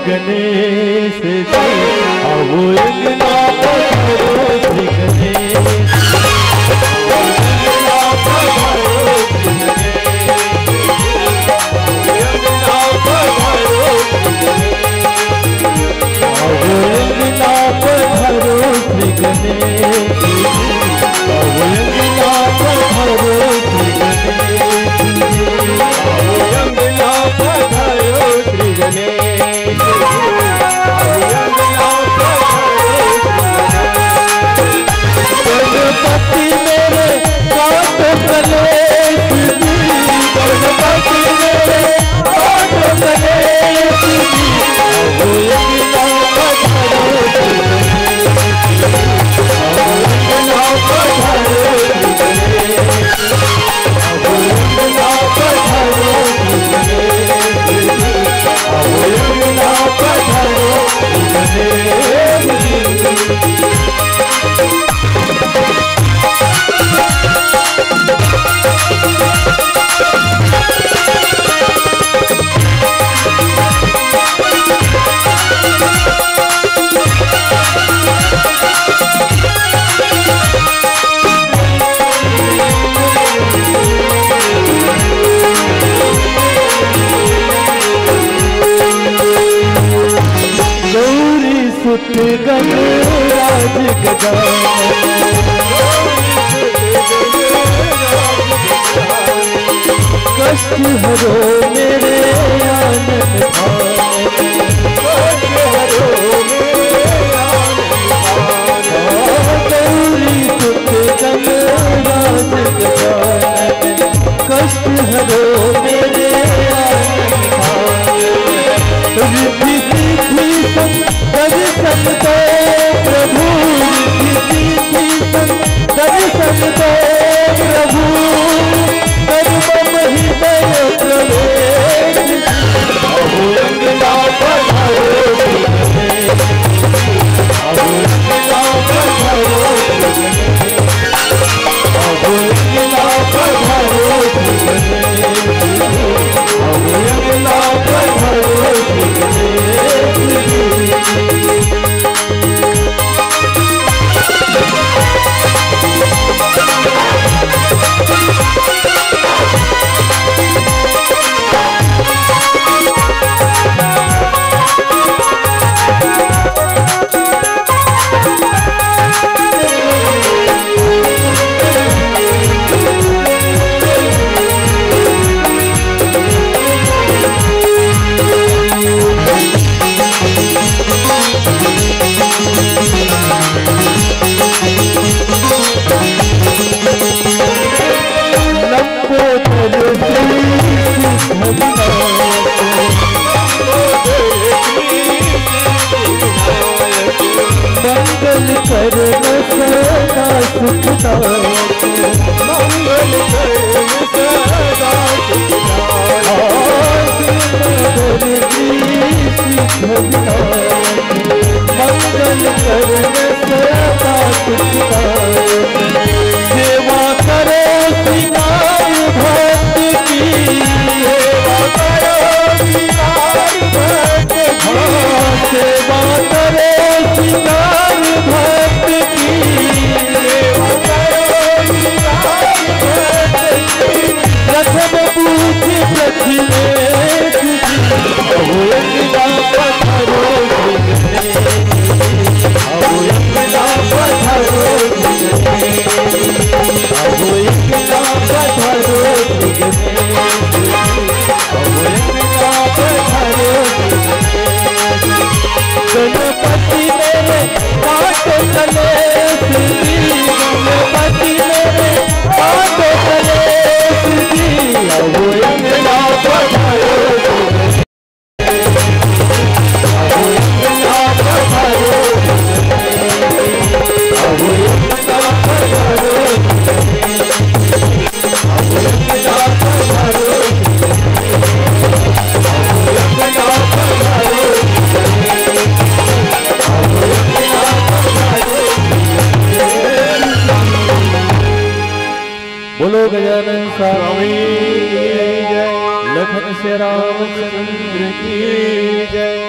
गणेश जी आओ अंगना पधारो श्री गणेश अंगना पधारो श्री गणेश आओ अंगना पधारो श्री गणेश आओ अंगना पधारो श्री गणेश आओ अंगना पधारो श्री गणेश गणपति मेरे काट कलेश जी गणपति मेरे काट कलेश जी आओ अंगना पधारो श्री गणेश आओ अंगना पधारो श्री गणेश आओ अंगना पधारो श्री गणेश आओ अंगना पधारो श्री गणेश सुत गणराज कष्ट हरो मेरे आनंद गौरी सुत गणराज कष्ट हरो मेरे दर्शन दो प्रभु दर्शन दो प्रभु कर्म हृदय प्रवेश आओ अंगना पधारो श्री गणेश आओ अंगना पधारो श्री गणेश आओ अंगना पधारो श्री गणेश आओ अंगना पधारो श्री गणेश मंगल कर सदा सुखदायक मंगल कर सदा सुखदायक सेवा करो श्रृंगार भक्त की सेवा करो श्रृंगार भक्त की सेवा करो श्रृंगार भक्त की सेवा करो श्रृंगार भक्त की प्रथम पूछ प्रथिलेश आओ अंगना पधारो श्री गणेश आओ अंगना पधारो श्री गणेश आओ अंगना पधारो श्री गणेश आओ अंगना पधारो श्री गणेश गणपति मेरे काट कलेश जी गणपति मेरे काट कलेश जी आओ अंगना पधारो श्री गणेश आओ अंगना पधारो श्री गणेश आओ अंगना पधारो श्री गणेश आओ अंगना पधारो श्री गणेश आओ अंगना पधारो बोलो गजानन स्वामी जय, लखन से रामचंद्र की जय।